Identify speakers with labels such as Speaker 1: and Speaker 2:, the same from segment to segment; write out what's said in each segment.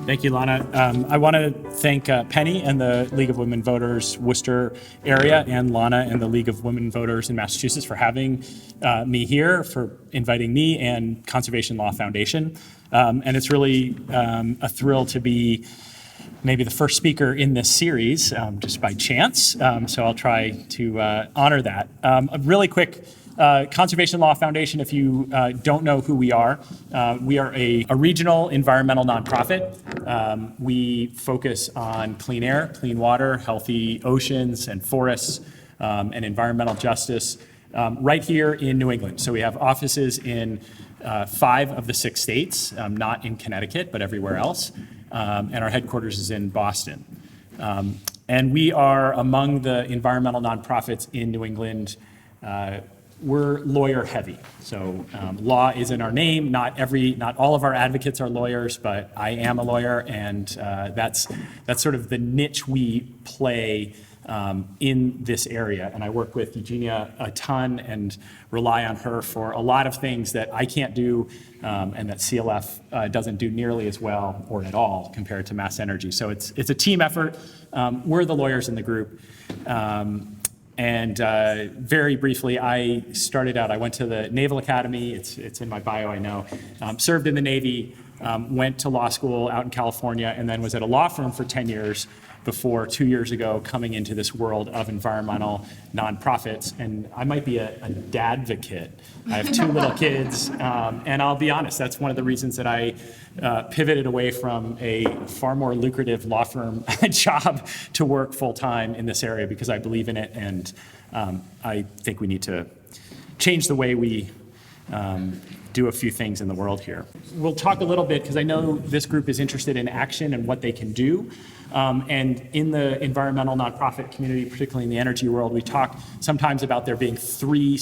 Speaker 1: Thank you, Lana. I want to thank Penny and the League of Women Voters Worcester area, and Lana and the League of Women Voters in Massachusetts for having me here, for inviting me and Conservation Law Foundation. And it's really a thrill to be maybe the first speaker in this series, just by chance. So I'll try to honor that. A really quick Conservation Law Foundation, if you don't know who we are a regional environmental nonprofit. We focus on clean air, clean water, healthy oceans and forests, and environmental justice right here in New England. So we have offices in 5 of the 6 states, not in Connecticut, but everywhere else. And our headquarters is in Boston. And we are among the environmental nonprofits in New England. We're lawyer heavy. So law is in our name. Not all of our advocates are lawyers, but I am a lawyer, and that's sort of the niche we play in this area. And I work with Eugenia a ton and rely on her for a lot of things that I can't do, and that CLF doesn't do nearly as well or at all compared to Mass Energy. So it's a team effort. We're the lawyers in the group. And very briefly, I went to the Naval Academy. It's in my bio, I know. Served in the Navy, went to law school out in California, and then was at a law firm for 10 years before 2 years ago coming into this world of environmental nonprofits. And I might be a dadvocate. I have 2 little kids, and I'll be honest, that's one of the reasons that I pivoted away from a far more lucrative law firm job to work full-time in this area, because I believe in it, and I think we need to change the way we do a few things in the world here. We'll talk a little bit, because I know this group is interested in action and what they can do. And in the environmental nonprofit community, particularly in the energy world, we talk sometimes about there being 3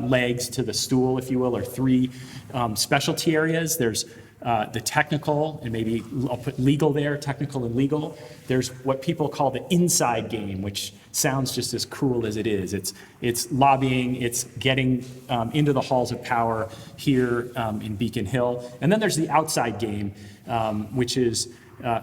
Speaker 1: legs to the stool, if you will, or 3 specialty areas. There's the technical, and maybe I'll put legal there, technical and legal. There's what people call the inside game, which sounds just as cruel as it is. It's lobbying, it's getting into the halls of power here in Beacon Hill. And then there's the outside game, which is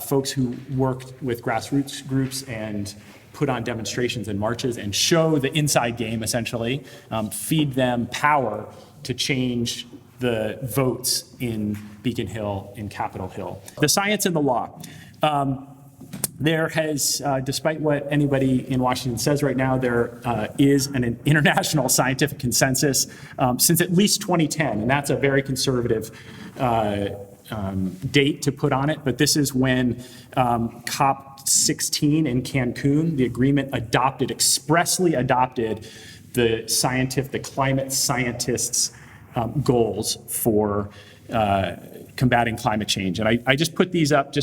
Speaker 1: folks who worked with grassroots groups and put on demonstrations and marches and show the inside game, essentially, feed them power to change the votes in Beacon Hill, in Capitol Hill. The science and the law. There has, despite what anybody in Washington says right now, there is an international scientific consensus since at least 2010, and that's a very conservative date to put on it, but this is when COP16 in Cancun, the agreement expressly adopted the climate scientists' goals for combating climate change. And I just put these up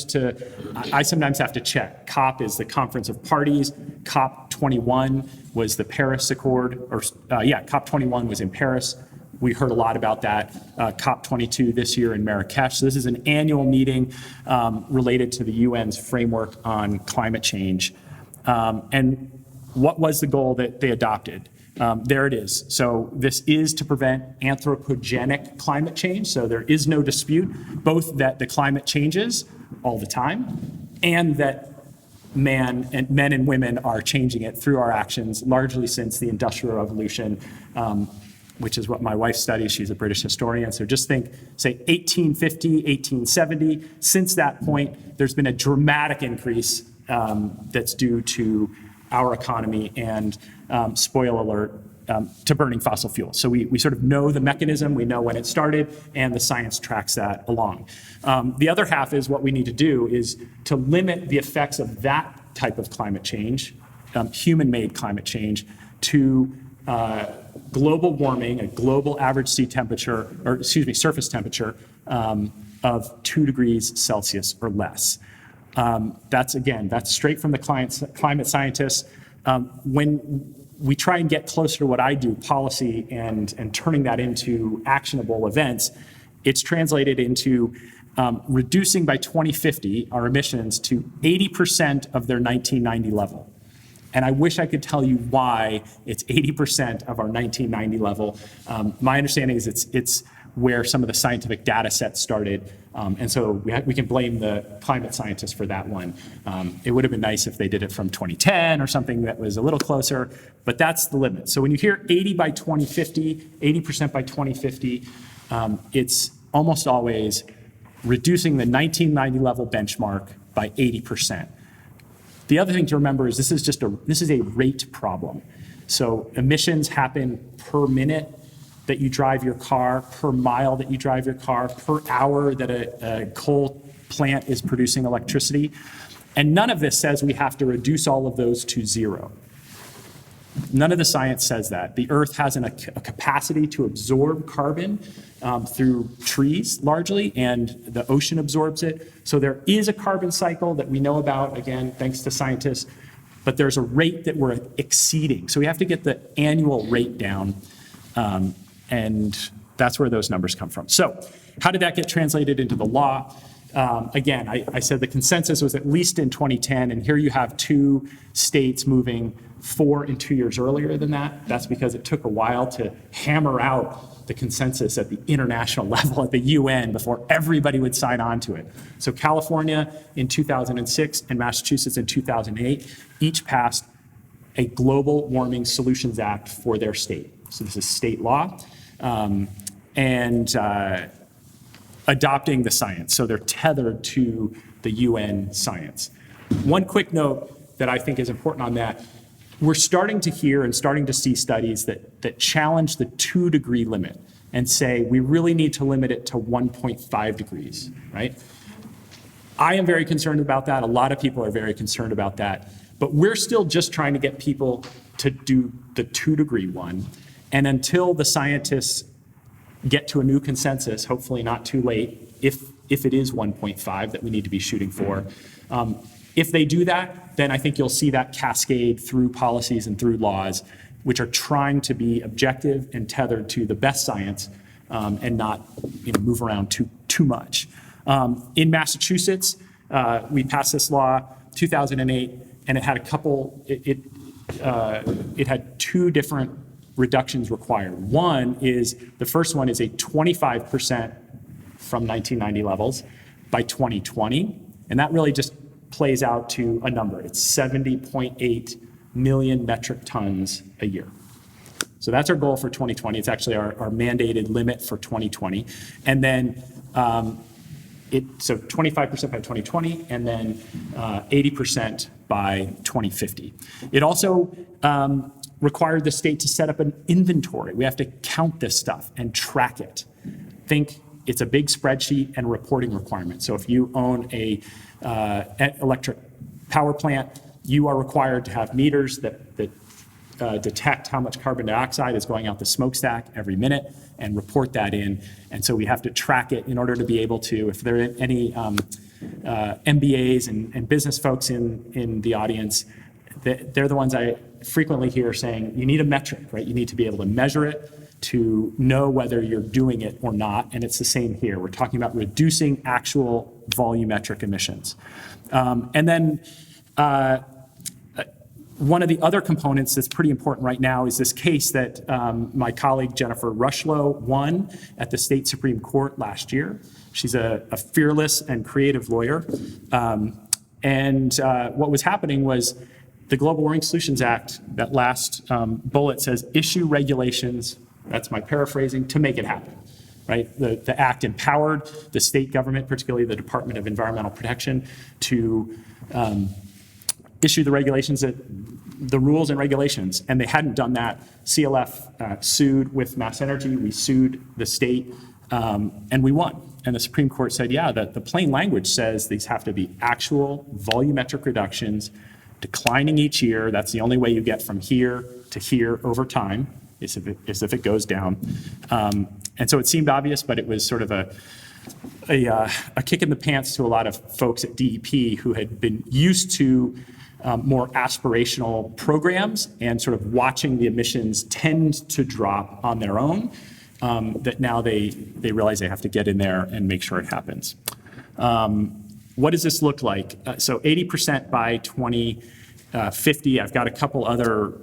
Speaker 1: I sometimes have to check. COP is the Conference of Parties. COP21 was the Paris Accord, COP21 was in Paris. We heard a lot about that. COP22 this year in Marrakesh. So this is an annual meeting related to the UN's framework on climate change. And what was the goal that they adopted? There it is. So this is to prevent anthropogenic climate change. So there is no dispute, both that the climate changes all the time and that men and women are changing it through our actions, largely since the Industrial Revolution, which is what my wife studies. She's a British historian. So just think, say 1850, 1870. Since that point, there's been a dramatic increase that's due to our economy and, spoil alert, to burning fossil fuels. So we sort of know the mechanism, we know when it started, and the science tracks that along. The other half is what we need to do is to limit the effects of that type of climate change, human-made climate change, to global warming, a global average surface temperature of 2 degrees Celsius or less. That's straight from the climate scientists. When we try and get closer to what I do, policy and turning that into actionable events, it's translated into reducing by 2050 our emissions to 80% of their 1990 level. And I wish I could tell you why it's 80% of our 1990 level. My understanding is it's where some of the scientific data sets started. And so we can blame the climate scientists for that one. It would have been nice if they did it from 2010 or something that was a little closer, but that's the limit. So when you hear 80 by 2050, 80% by 2050, it's almost always reducing the 1990 level benchmark by 80%. The other thing to remember is this is a rate problem. So emissions happen per minute that you drive your car, per mile that you drive your car, per hour that a coal plant is producing electricity. And none of this says we have to reduce all of those to zero. None of the science says that. The Earth has a capacity to absorb carbon through trees largely, and the ocean absorbs it. So there is a carbon cycle that we know about, again, thanks to scientists, but there's a rate that we're exceeding. So we have to get the annual rate down, and that's where those numbers come from. So how did that get translated into the law? Again, I said the consensus was at least in 2010, and here you have 2 states moving 4 and 2 years earlier than that. That's because it took a while to hammer out the consensus at the international level at the UN before everybody would sign on to it. So California in 2006 and Massachusetts in 2008 each passed a Global Warming Solutions Act for their state. So this is state law. Adopting the science. So they're tethered to the UN science. One quick note that I think is important on that, we're starting to hear and starting to see studies that challenge the 2-degree limit and say we really need to limit it to 1.5 degrees, right? I am very concerned about that. A lot of people are very concerned about that. But we're still just trying to get people to do the 2-degree one. And until the scientists get to a new consensus, hopefully not too late, if it is 1.5 that we need to be shooting for. If they do that, then I think you'll see that cascade through policies and through laws, which are trying to be objective and tethered to the best science and not move around too much. In Massachusetts, we passed this law 2008, and it had it had 2 different reductions required. The first one is a 25% from 1990 levels by 2020, and that really just plays out to a number. It's 70.8 million metric tons a year. So that's our goal for 2020. It's actually our mandated limit for 2020. And then so 25% by 2020, and then 80% by 2050. It also required the state to set up an inventory. We have to count this stuff and track it. Think it's a big spreadsheet and reporting requirement. So if you own a electric power plant, you are required to have meters that detect how much carbon dioxide is going out the smokestack every minute and report that in. And so we have to track it in order to be able to, if there are any MBAs and business folks in the audience, they're the ones I frequently hear saying, you need a metric, right? You need to be able to measure it to know whether you're doing it or not. And it's the same here. We're talking about reducing actual volumetric emissions. And then one of the other components that's pretty important right now is this case that my colleague Jennifer Rushlow won at the state Supreme Court last year. She's a fearless and creative lawyer. What was happening was the Global Warming Solutions Act, that last bullet says issue regulations, that's my paraphrasing, to make it happen. Right? The act empowered the state government, particularly the Department of Environmental Protection, to issue the regulations, the rules and regulations, and they hadn't done that. CLF sued with Mass Energy, we sued the state, and we won. And the Supreme Court said, yeah, the plain language says these have to be actual volumetric reductions, declining each year. That's the only way you get from here to here over time, is if it goes down. And so it seemed obvious, but it was sort of a kick in the pants to a lot of folks at DEP who had been used to more aspirational programs and sort of watching the emissions tend to drop on their own, that now they realize they have to get in there and make sure it happens. What does this look like? So 80% by 2050. 50. I've got a couple other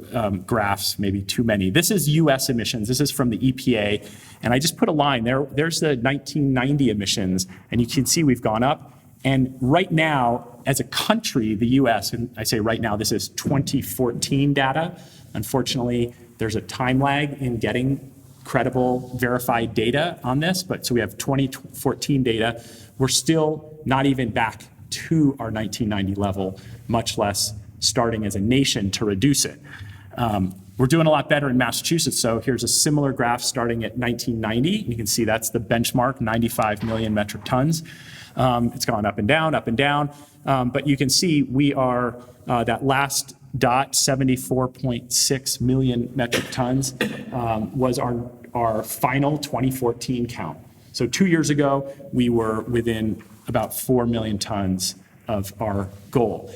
Speaker 1: graphs, maybe too many. This is US emissions. This is from the EPA. And I just put a line there. There's the 1990 emissions. And you can see we've gone up. And right now, as a country, the US, and I say right now, this is 2014 data. Unfortunately, there's a time lag in getting credible, verified data on this. But so we have 2014 data. We're still not even back to our 1990 level, much less starting as a nation to reduce it. We're doing a lot better in Massachusetts. So here's a similar graph starting at 1990. You can see that's the benchmark, 95 million metric tons. It's gone up and down, but you can see we are, that last dot, 74.6 million metric tons, was our final 2014 count. So 2 years ago, we were within about 4 million tons of our goal,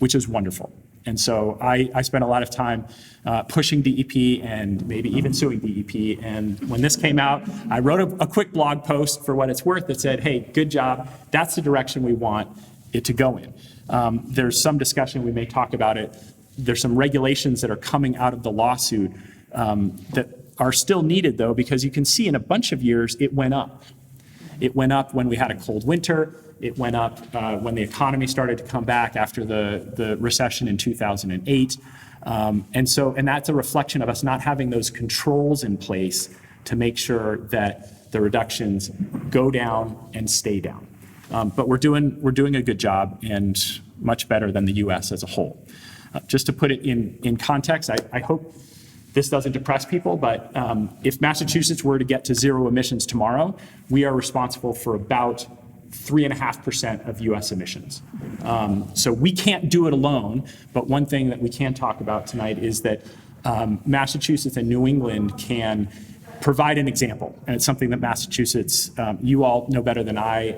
Speaker 1: which is wonderful. And so I spent a lot of time pushing DEP and maybe even suing DEP. And when this came out, I wrote a quick blog post for what it's worth that said, hey, good job. That's the direction we want it to go in. There's some discussion, we may talk about it. There's some regulations that are coming out of the lawsuit that are still needed, though, because you can see in a bunch of years it went up. It went up when we had a cold winter. It went up when the economy started to come back after the recession in 2008. And that's a reflection of us not having those controls in place to make sure that the reductions go down and stay down. But we're doing a good job and much better than the US as a whole. Just to put it in context, I hope this doesn't depress people, but if Massachusetts were to get to zero emissions tomorrow, we are responsible for about 3.5% of US emissions. So we can't do it alone, but one thing that we can talk about tonight is that Massachusetts and New England can provide an example. And it's something that Massachusetts, you all know better than I,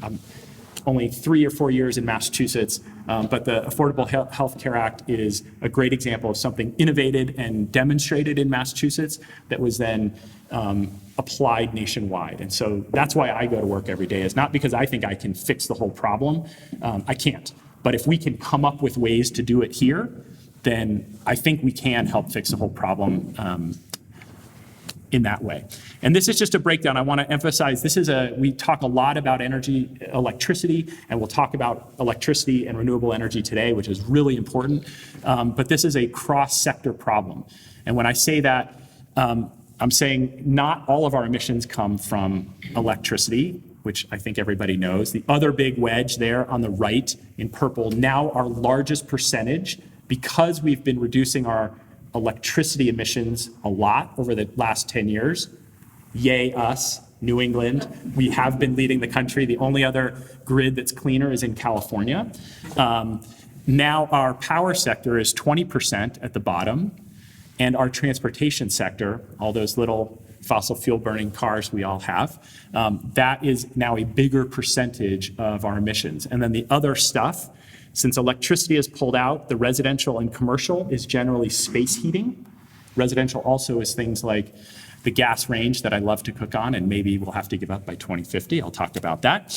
Speaker 1: I'm only 3 or 4 years in Massachusetts, but the Affordable Health Care Act is a great example of something innovated and demonstrated in Massachusetts that was then applied nationwide. And so that's why I go to work every day, is not because I think I can fix the whole problem. I can't. But if we can come up with ways to do it here, then I think we can help fix the whole problem in that way. And this is just a breakdown. I want to emphasize we talk a lot about electricity, and we'll talk about electricity and renewable energy today, which is really important. But this is a cross-sector problem. And when I say that, I'm saying not all of our emissions come from electricity, which I think everybody knows. The other big wedge there on the right in purple, now our largest percentage, because we've been reducing our electricity emissions a lot over the last 10 years. Yay us, New England. We have been leading the country. The only other grid that's cleaner is in California. Now our power sector is 20% at the bottom, and our transportation sector, all those little fossil fuel burning cars we all have, that is now a bigger percentage of our emissions. And then the other stuff, since electricity is pulled out, the residential and commercial is generally space heating. Residential also is things like the gas range that I love to cook on, and maybe we'll have to give up by 2050. I'll talk about that.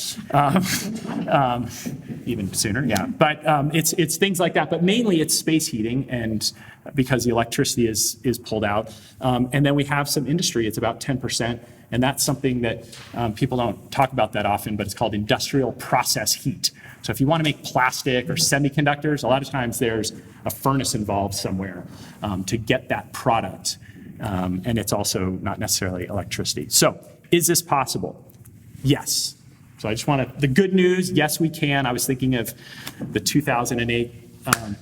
Speaker 1: Even sooner, yeah. But it's things like that. But mainly it's space heating, and because the electricity is pulled out. And then we have some industry. It's about 10%. And that's something that people don't talk about that often, but it's called industrial process heat. So if you want to make plastic or semiconductors, a lot of times there's a furnace involved somewhere to get that product. And it's also not necessarily electricity. So is this possible? Yes. So I just want the good news, yes, we can. I was thinking of the 2008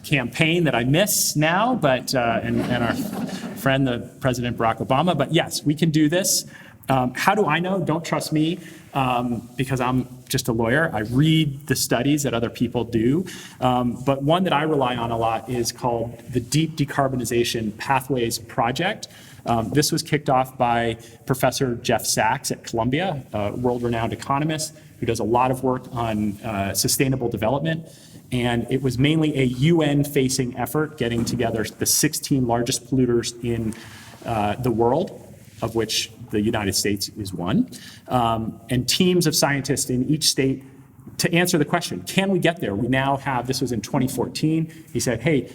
Speaker 1: campaign that I miss now, but and our friend, the President Barack Obama, but yes, we can do this. How do I know? Don't trust me, because I'm just a lawyer. I read the studies that other people do. But one that I rely on a lot is called the Deep Decarbonization Pathways Project. This was kicked off by Professor Jeff Sachs at Columbia, a world-renowned economist who does a lot of work on sustainable development. And it was mainly a UN-facing effort, getting together the 16 largest polluters in the world, of which the United States is one, and teams of scientists in each state to answer the question, can we get there? We now have, this was in 2014, he said, hey,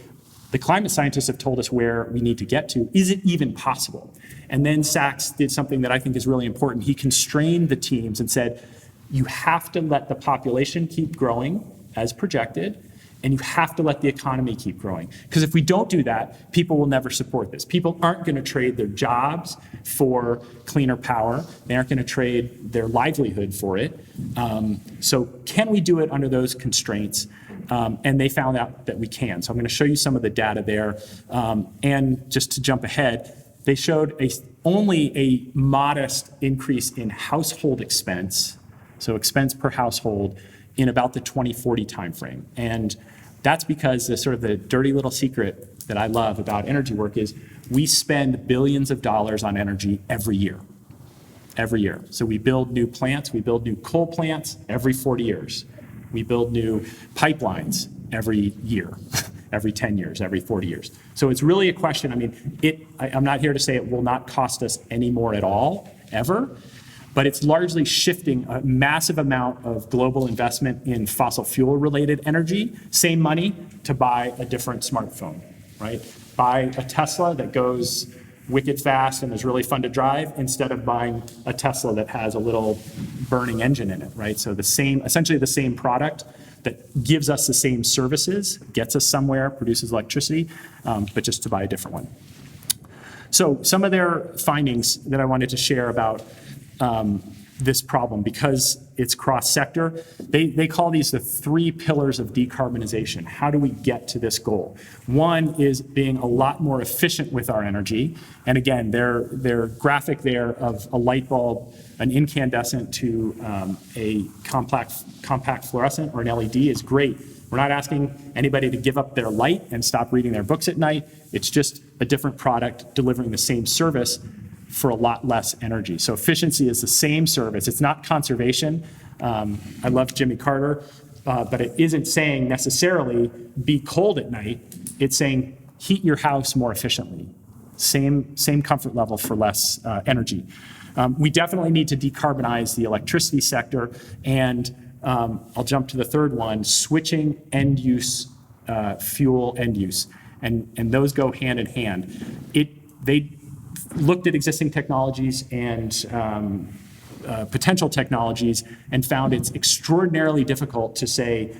Speaker 1: the climate scientists have told us where we need to get to. Is it even possible? And then Sachs did something that I think is really important. He constrained the teams and said, you have to let the population keep growing as projected, and you have to let the economy keep growing. Because if we don't do that, people will never support this. People aren't going to trade their jobs for cleaner power. They aren't going to trade their livelihood for it. So can we do it under those constraints? And they found out that we can. So I'm going to show you some of the data there. And just to jump ahead, they showed only a modest increase in household expense, so expense per household, in about the 2040 timeframe. And that's because the dirty little secret that I love about energy work is we spend billions of dollars on energy every year. Every year. So we build new plants, we build new coal plants every 40 years. We build new pipelines every year, every 10 years, every 40 years. So it's really a question, I'm not here to say it will not cost us any more at all, ever, but it's largely shifting a massive amount of global investment in fossil fuel related energy, same money to buy a different smartphone, right? Buy a Tesla that goes wicked fast and is really fun to drive instead of buying a Tesla that has a little burning engine in it, right? So essentially the same product that gives us the same services, gets us somewhere, produces electricity, but just to buy a different one. So some of their findings that I wanted to share about this problem, because it's cross-sector, they call these the 3 pillars of decarbonization. How do we get to this goal? One is being a lot more efficient with our energy. And again, their graphic there of a light bulb, an incandescent to a compact fluorescent or an LED is great. We're not asking anybody to give up their light and stop reading their books at night. It's just a different product delivering the same service for a lot less energy. So efficiency is the same service. It's not conservation. I love Jimmy Carter, but it isn't saying necessarily be cold at night. It's saying heat your house more efficiently. Same comfort level for less energy. We definitely need to decarbonize the electricity sector, and I'll jump to the third one, switching end use, fuel end use. And those go hand in hand. They looked at existing technologies and potential technologies and found it's extraordinarily difficult to say,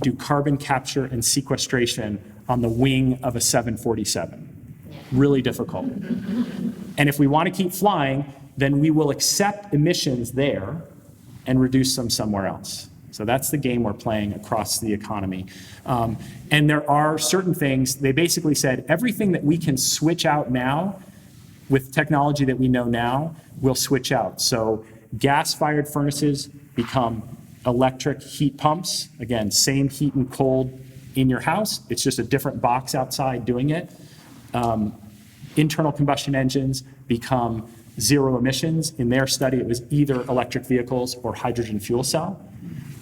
Speaker 1: do carbon capture and sequestration on the wing of a 747. Really difficult. And if we want to keep flying, then we will accept emissions there and reduce them somewhere else. So that's the game we're playing across the economy. And there are certain things, they basically said, everything that we can switch out now with technology that we know now, we'll switch out. So gas-fired furnaces become electric heat pumps. Again, same heat and cold in your house. It's just a different box outside doing it. Internal combustion engines become zero emissions. In their study, it was either electric vehicles or hydrogen fuel cell.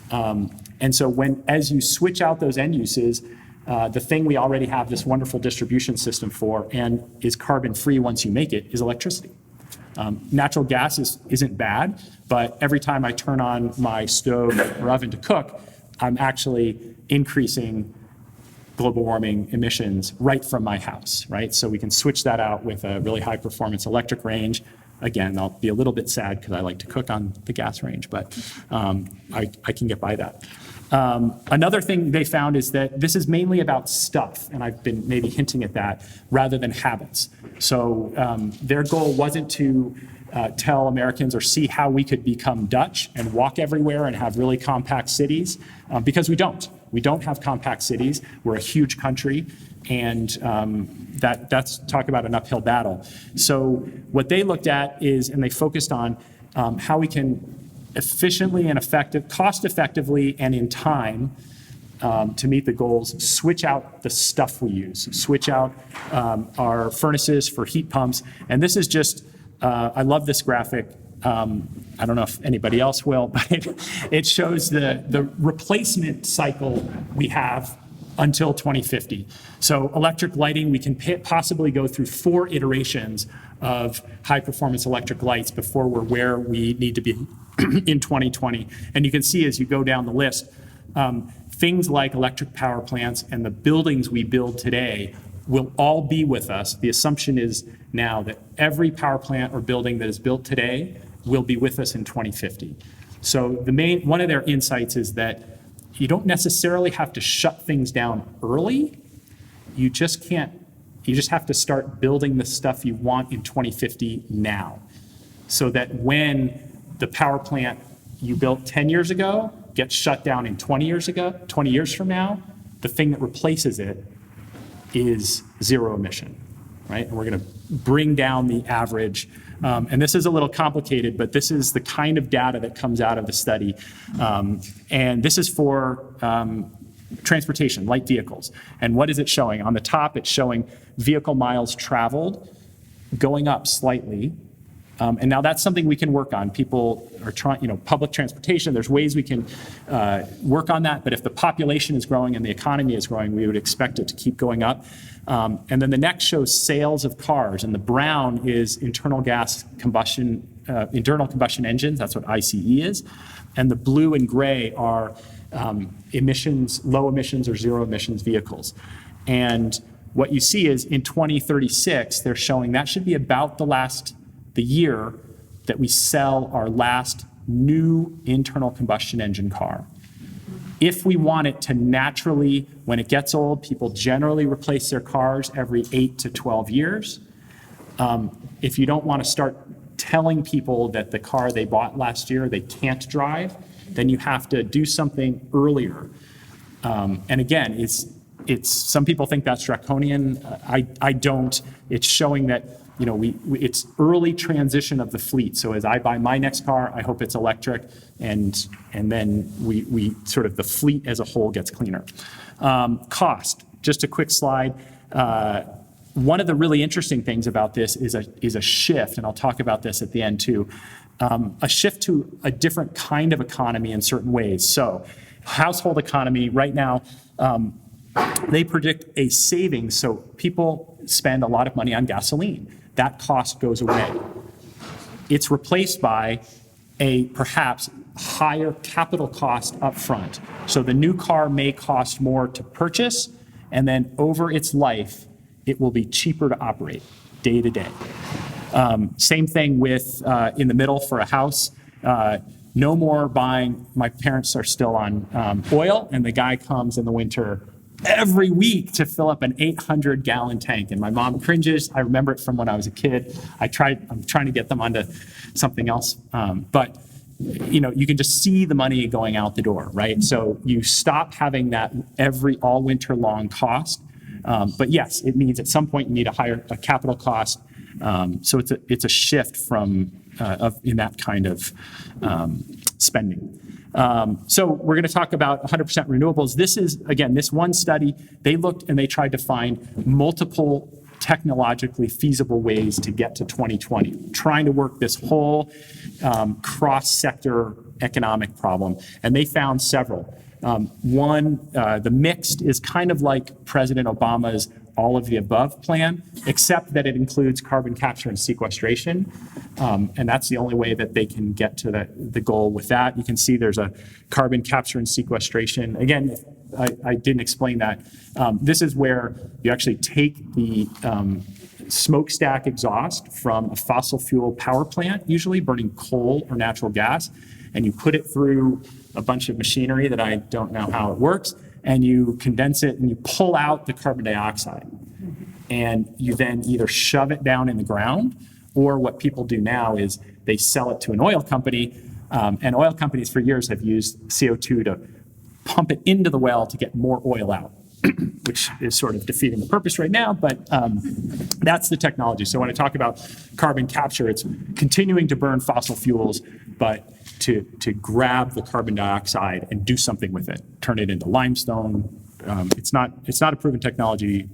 Speaker 1: And so as you switch out those end uses, the thing we already have this wonderful distribution system for and is carbon-free once you make it is electricity. Natural gas isn't bad, but every time I turn on my stove or oven to cook, I'm actually increasing global warming emissions right from my house, right? So we can switch that out with a really high performance electric range. Again, I'll be a little bit sad because I like to cook on the gas range, but I can get by that. Another thing they found is that this is mainly about stuff, and I've been maybe hinting at that, rather than habits. So their goal wasn't to tell Americans or see how we could become Dutch and walk everywhere and have really compact cities, because we don't. We don't have compact cities. We're a huge country, and that's talk about an uphill battle. So what they looked at is, and they focused on how we can efficiently and cost effectively and in time to meet the goals, switch out the stuff we use, switch out our furnaces for heat pumps. And this is just, I love this graphic. I don't know if anybody else will, but it shows the replacement cycle we have until 2050. So electric lighting, we can possibly go through 4 iterations of high-performance electric lights before we're where we need to be in 2020. And you can see as you go down the list, things like electric power plants and the buildings we build today will all be with us. The assumption is now that every power plant or building that is built today will be with us in 2050. So one of their insights is that you don't necessarily have to shut things down early. You just have to start building the stuff you want in 2050 now. So that when the power plant you built 10 years ago gets shut down in 20 years from now, the thing that replaces it is zero emission, right? And we're gonna bring down the average. And this is a little complicated, but this is the kind of data that comes out of the study. And this is for transportation, light vehicles. And what is it showing? On the top, it's showing vehicle miles traveled going up slightly. And now that's something we can work on. People are trying, public transportation, there's ways we can work on that. But if the population is growing and the economy is growing, we would expect it to keep going up. And then the next shows sales of cars, and the brown is internal combustion engines. That's what ICE is. And the blue and gray are emissions, low emissions or zero emissions vehicles. And what you see is in 2036, they're showing that should be about the year that we sell our last new internal combustion engine car. If we want it to naturally, when it gets old, people generally replace their cars every 8 to 12 years. If you don't want to start telling people that the car they bought last year they can't drive, then you have to do something earlier. And again, it's some people think that's draconian. I don't. It's showing that it's early transition of the fleet. So as I buy my next car, I hope it's electric, and then we sort of the fleet as a whole gets cleaner. Cost, just a quick slide. One of the really interesting things about this is a shift, and I'll talk about this at the end too, a shift to a different kind of economy in certain ways. So household economy right now, they predict a savings. So people spend a lot of money on gasoline. That cost goes away. It's replaced by a perhaps higher capital cost up front. So the new car may cost more to purchase, and then over its life, it will be cheaper to operate day to day. Same thing with in the middle for a house. No more buying, my parents are still on oil, and the guy comes in the winter every week to fill up an 800-gallon tank. And my mom cringes. I remember it from when I was a kid. I'm trying to get them onto something else. But you can just see the money going out the door, right? So you stop having that all winter long cost. But yes, it means at some point you need a capital cost. So it's a shift from in that kind of spending. So we're going to talk about 100% renewables. This is, again, this one study, they looked and they tried to find multiple technologically feasible ways to get to 2020, trying to work this whole cross-sector economic problem. And they found several. One, the mixed is kind of like President Obama's all of the above plan, except that it includes carbon capture and sequestration. And that's the only way that they can get to the goal with that. You can see there's a carbon capture and sequestration. Again, I didn't explain that. This is where you actually take the smokestack exhaust from a fossil fuel power plant, usually burning coal or natural gas, and you put it through a bunch of machinery that I don't know how it works, and you condense it and you pull out the carbon dioxide. And you then either shove it down in the ground, or what people do now is they sell it to an oil company, and oil companies for years have used CO2 to pump it into the well to get more oil out, which is sort of defeating the purpose right now, but that's the technology. So when I talk about carbon capture, it's continuing to burn fossil fuels, but to grab the carbon dioxide and do something with it, turn it into limestone. It's not a proven technology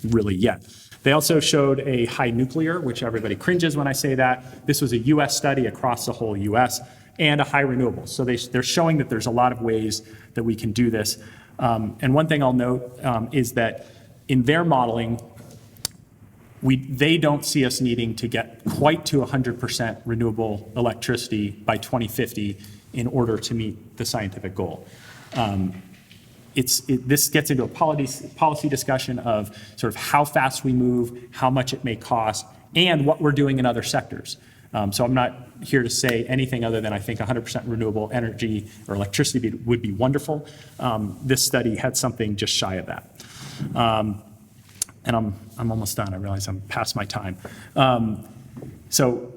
Speaker 1: really yet. They also showed a high nuclear, which everybody cringes when I say that. This was a US study across the whole US, and a high renewable. So they're showing that there's a lot of ways that we can do this. And one thing I'll note is that in their modeling, they don't see us needing to get quite to 100% renewable electricity by 2050 in order to meet the scientific goal. This gets into a policy discussion of sort of how fast we move, how much it may cost, and what we're doing in other sectors. So I'm not here to say anything other than I think 100% renewable energy or electricity would be wonderful. This study had something just shy of that. And I'm almost done. I realize I'm past my time. So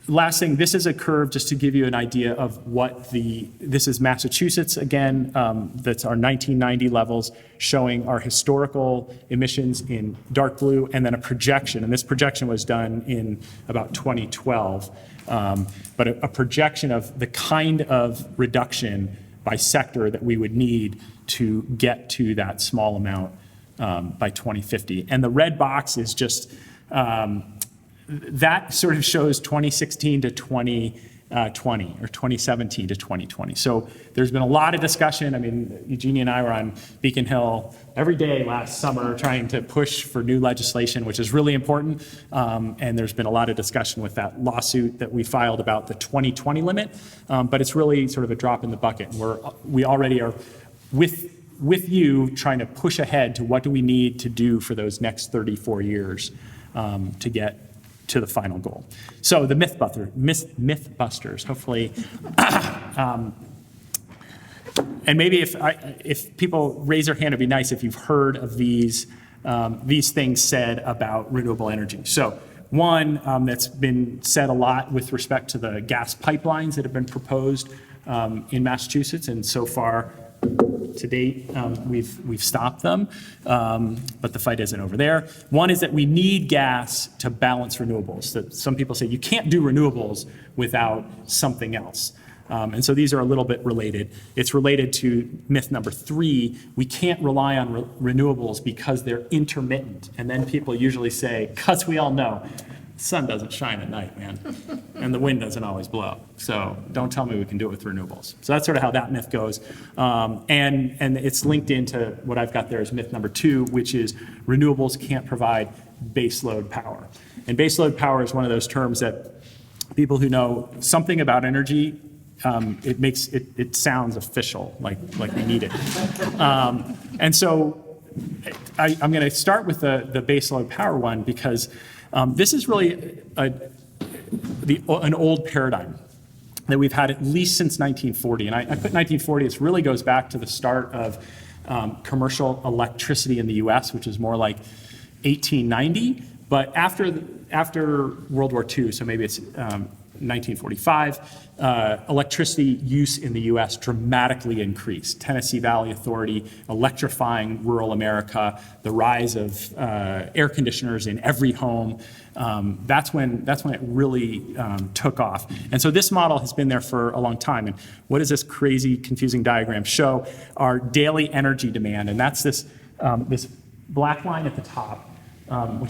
Speaker 1: last thing, this is a curve just to give you an idea of this is Massachusetts again, that's our 1990 levels showing our historical emissions in dark blue and then a projection. And this projection was done in about 2012, but a projection of the kind of reduction by sector that we would need to get to that small amount by 2050. And the red box is just, that sort of shows 2016 to 2020 or 2017 to 2020. So there's been a lot of discussion. I mean, Eugenia and I were on Beacon Hill every day last summer trying to push for new legislation, which is really important. And there's been a lot of discussion with that lawsuit that we filed about the 2020 limit. But it's really sort of a drop in the bucket. We already are with you trying to push ahead to what do we need to do for those next 34 years to get to the final goal. So the Mythbusters, hopefully, and maybe if people raise their hand, it'd be nice if you've heard of these things said about renewable energy. So one that's been said a lot with respect to the gas pipelines that have been proposed in Massachusetts, and so far, to date, we've stopped them, but the fight isn't over there. One is that we need gas to balance renewables. That some people say you can't do renewables without something else. And so these are a little bit related. It's related to myth number 3. We can't rely on renewables because they're intermittent. And then people usually say, because we all know, the sun doesn't shine at night, man, and the wind doesn't always blow. So don't tell me we can do it with renewables. So that's sort of how that myth goes. And it's linked into what I've got there as myth number 2, which is renewables can't provide baseload power. And baseload power is one of those terms that people who know something about energy, it sounds official, like we need it. And so I'm going to start with the baseload power one because this is really an old paradigm that we've had at least since 1940. And I put 1940, it really goes back to the start of commercial electricity in the US, which is more like 1890. But after World War II, so maybe it's 1945, electricity use in the US dramatically increased. Tennessee Valley Authority electrifying rural America, the rise of air conditioners in every home. That's when it really took off. And so this model has been there for a long time. And what does this crazy, confusing diagram show? Our daily energy demand, and that's this black line at the top.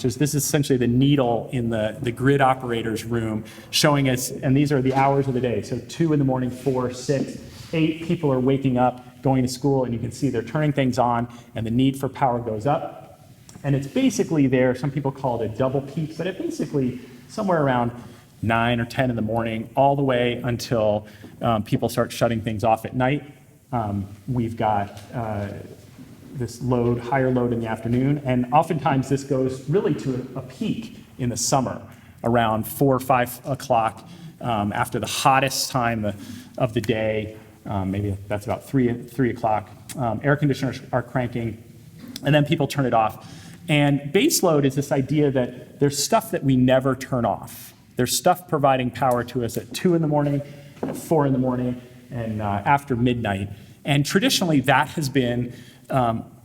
Speaker 1: This is essentially the needle in the grid operator's room showing us, and these are the hours of the day. So 2 in the morning, 4, 6, 8 people are waking up, going to school, and you can see they're turning things on, and the need for power goes up. And it's basically there, some people call it a double peak, but it basically somewhere around 9 or 10 in the morning, all the way until people start shutting things off at night. We've got this higher load in the afternoon, and oftentimes this goes really to a peak in the summer, around 4 or 5 o'clock after the hottest time of the day. Maybe that's about 3 o'clock. Air conditioners are cranking, and then people turn it off. And base load is this idea that there's stuff that we never turn off. There's stuff providing power to us at 2 in the morning, at 4 in the morning, and after midnight. And traditionally, that has been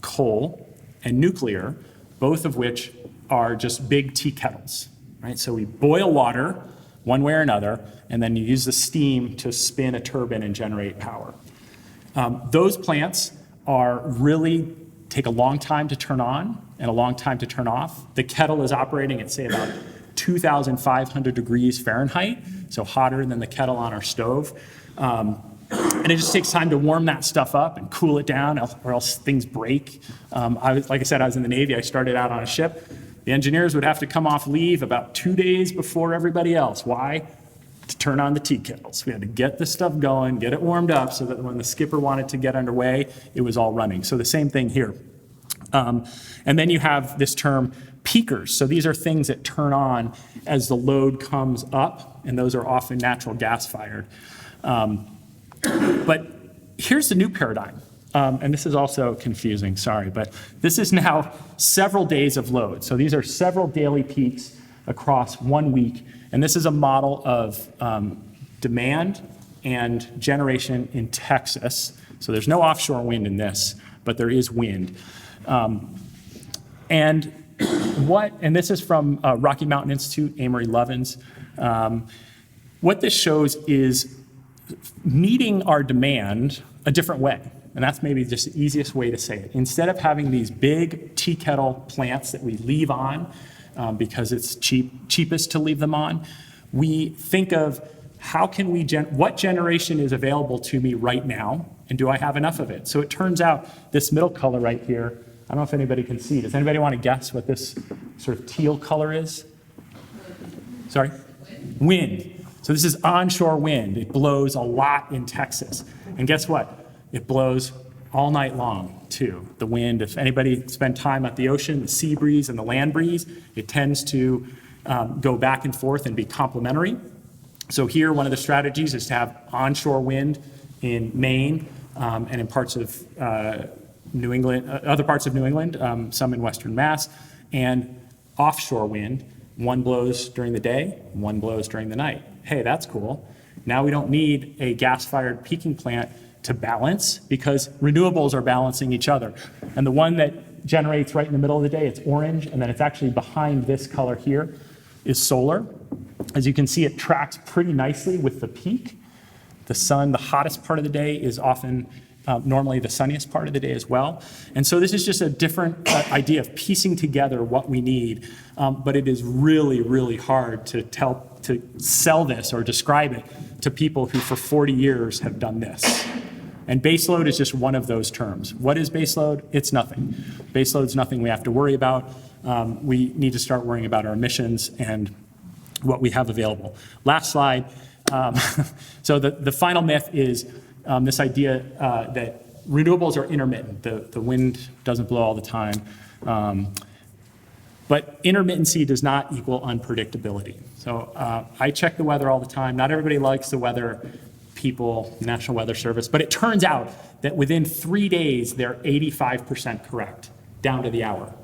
Speaker 1: coal and nuclear, both of which are just big tea kettles, right? So we boil water one way or another, and then you use the steam to spin a turbine and generate power. Those plants take a long time to turn on and a long time to turn off. The kettle is operating at, say, about 2,500 degrees Fahrenheit, so hotter than the kettle on our stove. And it just takes time to warm that stuff up and cool it down, or else things break. Like I said, I was in the Navy. I started out on a ship. The engineers would have to come off leave about 2 days before everybody else. Why? To turn on the tea kettles. We had to get this stuff going, get it warmed up so that when the skipper wanted to get underway, it was all running. So the same thing here. And then you have this term Pkers. So these are things that turn on as the load comes up, and those are often natural gas fired. But here's the new paradigm. And this is also confusing, sorry, but this is now several days of load. So these are several daily peaks across 1 week. And this is a model of demand and generation in Texas. So there's no offshore wind in this, but there is wind. And this is from Rocky Mountain Institute, Amory Lovins. What this shows is meeting our demand a different way. And that's maybe just the easiest way to say it. Instead of having these big tea kettle plants that we leave on because it's cheapest to leave them on, we think of how can we, what generation is available to me right now, and do I have enough of it? So it turns out this middle color right here, I don't know if anybody can see. Does anybody want to guess what this sort of teal color is? Sorry? Wind. So this is onshore wind. It blows a lot in Texas. And guess what? It blows all night long, too. The wind, if anybody spent time at the ocean, the sea breeze and the land breeze, it tends to go back and forth and be complementary. So here, one of the strategies is to have onshore wind in Maine and in parts of New England, other parts of New England, some in Western Mass, and offshore wind. One blows during the day, one blows during the night. Hey, that's cool. Now we don't need a gas-fired peaking plant to balance because renewables are balancing each other. And the one that generates right in the middle of the day, it's orange, and then it's actually behind this color here, is solar. As you can see, it tracks pretty nicely with the peak. The sun, the hottest part of the day, is often normally the sunniest part of the day as well. And so this is just a different idea of piecing together what we need. But it is really, really hard to sell this or describe it to people who for 40 years have done this. And baseload is just one of those terms. What is baseload? It's nothing. Baseload is nothing we have to worry about. We need to start worrying about our emissions and what we have available. Last slide. So the final myth is this idea that renewables are intermittent. The wind doesn't blow all the time. But intermittency does not equal unpredictability. So I check the weather all the time. Not everybody likes the weather people, National Weather Service, but it turns out that within 3 days, they're 85% correct, down to the hour.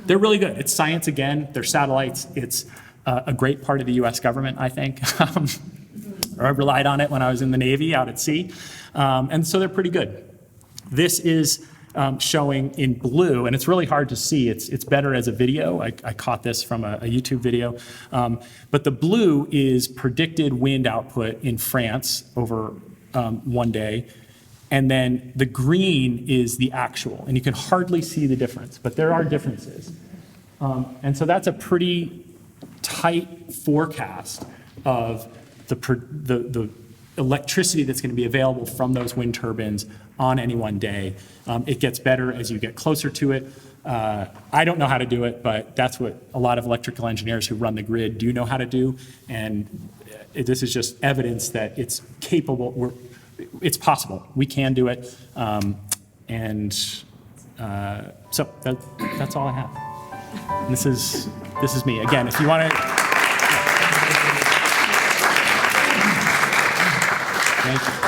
Speaker 1: They're really good. It's science again. They're satellites. It's a great part of the US government, I think. I relied on it when I was in the Navy out at sea. And so they're pretty good. This is showing in blue, and it's really hard to see. It's better as a video. I caught this from a YouTube video. But the blue is predicted wind output in France over 1 day. And then the green is the actual. And you can hardly see the difference, but there are differences. And so that's a pretty tight forecast of the electricity that's going to be available from those wind turbines on any one day. It gets better as you get closer to it. I don't know how to do it, but that's what a lot of electrical engineers who run the grid do know how to do. And this is just evidence that it's capable. It's possible. We can do it. So that's all I have. And this is me. Again, if you want to. Thank you.